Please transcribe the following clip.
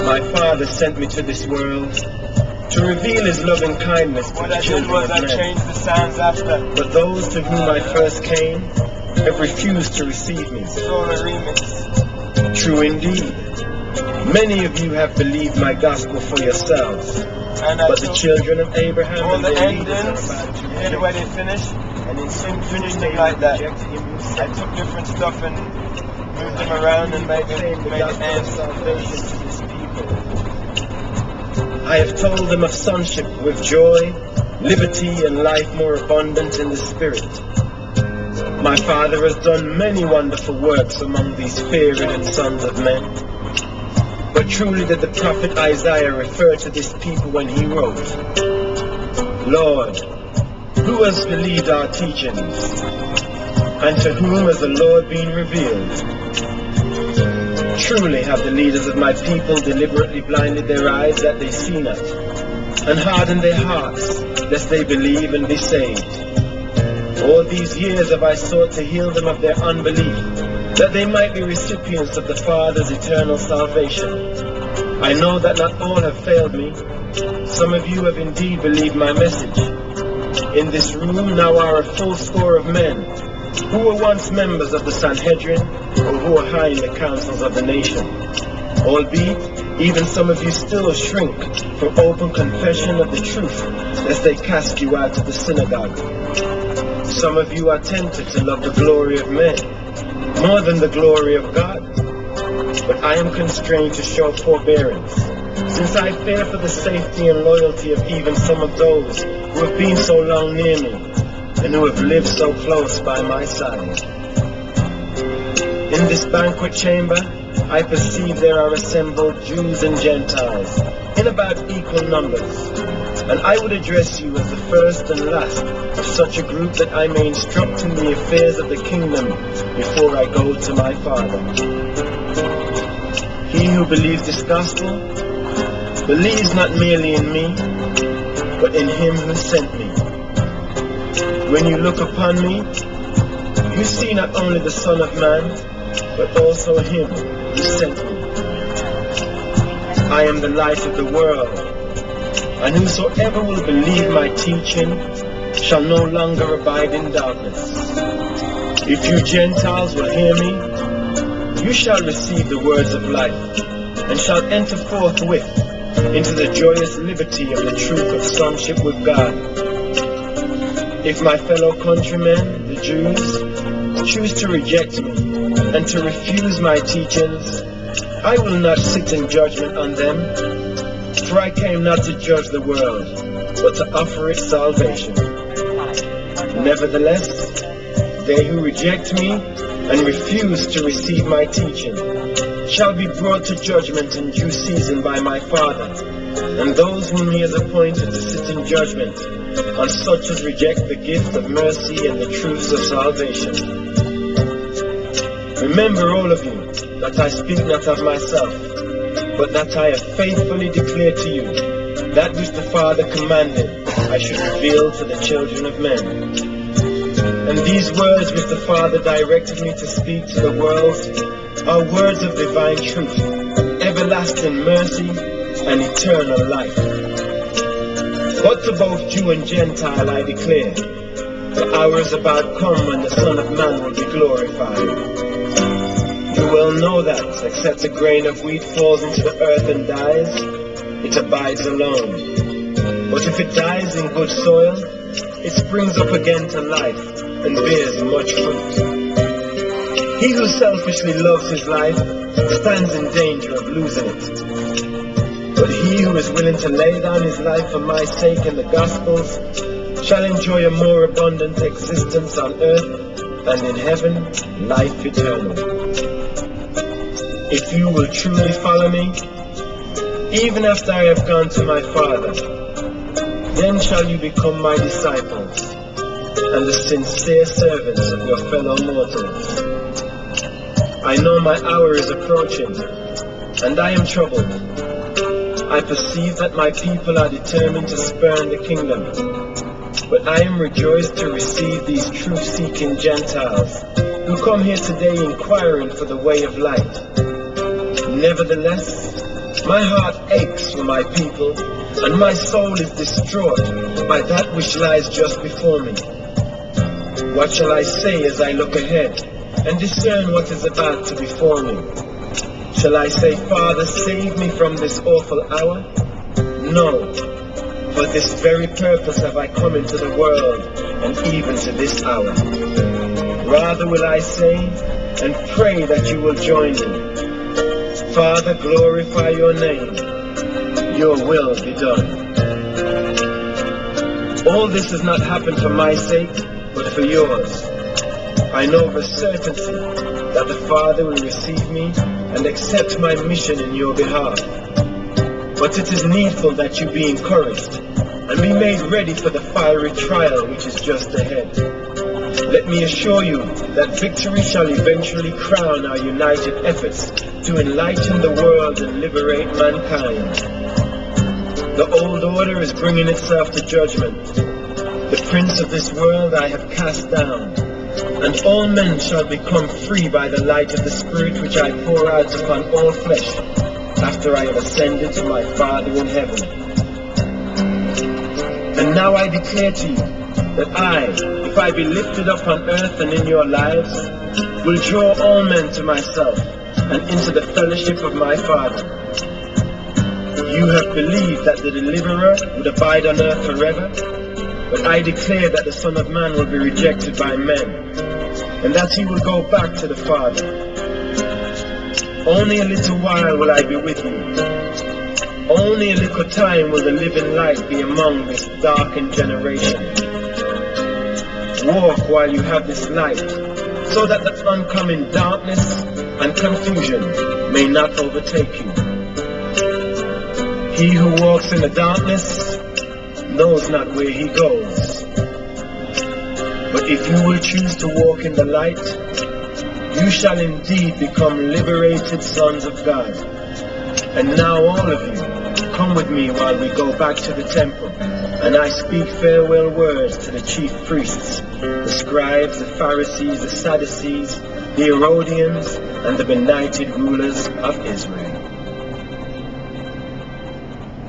My Father sent me to this world to reveal His loving kindness to the children of men. But those to whom I first came have refused to receive me. True indeed. Many of you have believed my gospel for yourselves. But the children of Abraham and their leaders are about to reject the way they finish, and in so finished doing it like that. reject Him who I sent took me. different stuff and moved them around and made Proclaim the it gospel of end. salvation to this people. I have told them of sonship with joy, liberty, and life more abundant in the Spirit. My Father has done many wonderful works among these fear-ridden sons of men. But truly did the prophet Isaiah refer to this people when he wrote, Lord, who has believed our teachings? And to whom has the Lord been revealed? Truly have the leaders of my people deliberately blinded their eyes that they see not, and hardened their hearts, lest they believe and be saved. All these years have I sought to heal them of their unbelief, that they might be recipients of the Father's eternal salvation. I know that not all have failed me. Some of you have indeed believed my message. In this room now are a full score of men who were once members of the Sanhedrin, or who are high in the councils of the nation. Albeit, even some of you still shrink from open confession of the truth, lest they cast you out of the synagogue. Some of you are tempted to love the glory of men more than the glory of God. But I am constrained to show forbearance, since I fear for the safety and loyalty of even some of those who have been so long near me, and who have lived so close by my side. In this banquet chamber, I perceive there are assembled Jews and Gentiles in about equal numbers, and I would address you as the first and last of such a group, that I may instruct in the affairs of the kingdom before I go to my Father. He who believes this gospel believes not merely in me, but in Him who sent me. When you look upon me, you see not only the Son of Man, but also Him who sent me. I am the light of the world, and whosoever will believe my teaching shall no longer abide in darkness. If you Gentiles will hear me, you shall receive the words of life, and shall enter forthwith into the joyous liberty of the truth of sonship with God. If my fellow countrymen, the Jews, choose to reject me and to refuse my teachings, I will not sit in judgment on them, for I came not to judge the world, but to offer it salvation. Nevertheless, they who reject me and refuse to receive my teaching shall be brought to judgment in due season by my Father, and those whom He has appointed to sit in judgment on such as reject the gift of mercy and the truths of salvation. Remember, all of you, that I speak not of myself, but that I have faithfully declared to you that which the Father commanded I should reveal to the children of men. And these words which the Father directed me to speak to the world are words of divine truth, everlasting mercy, and eternal life. But to both Jew and Gentile I declare, the hour is about come when the Son of Man will be glorified. You well know that, except a grain of wheat falls into the earth and dies, it abides alone. But if it dies in good soil, it springs up again to life and bears much fruit. He who selfishly loves his life stands in danger of losing it. But he who is willing to lay down his life for my sake and the Gospel's shall enjoy a more abundant existence on earth, and in heaven, life eternal. If you will truly follow me, even after I have gone to my Father, then shall you become my disciples, and the sincere servants of your fellow mortals. I know my hour is approaching, and I am troubled. I perceive that my people are determined to spurn the kingdom, but I am rejoiced to receive these truth-seeking Gentiles who come here today inquiring for the way of light. Nevertheless, my heart aches for my people, and my soul is distraught by that which lies just before me. What shall I say as I look ahead and discern what is about to befall me? Shall I say, Father, save me from this awful hour? No, for this very purpose have I come into the world, and even to this hour. Rather will I say and pray that you will join me. Father, glorify your name. Your will be done. All this has not happened for my sake, but for yours. I know of a certainty that the Father will receive me and accept my mission in your behalf. But it is needful that you be encouraged and be made ready for the fiery trial which is just ahead. Let me assure you that victory shall eventually crown our united efforts to enlighten the world and liberate mankind. The old order is bringing itself to judgment. The prince of this world I have cast down, and all men shall become free by the light of the Spirit which I pour out upon all flesh after I have ascended to my Father in heaven. And now I declare to you that I, if I be lifted up on earth and in your lives, will draw all men to myself and into the fellowship of my Father. You have believed that the Deliverer would abide on earth forever, but I declare that the Son of Man will be rejected by men, and that he will go back to the Father. Only a little while will I be with you. Only a little time will the living light be among this darkened generation. Walk while you have this light, so that the oncoming darkness and confusion may not overtake you. He who walks in the darkness knows not where he goes. But if you will choose to walk in the light, you shall indeed become liberated sons of God. And now all of you, come with me while we go back to the temple, and I speak farewell words to the chief priests, the scribes, the Pharisees, the Sadducees, the Herodians, and the benighted rulers of Israel.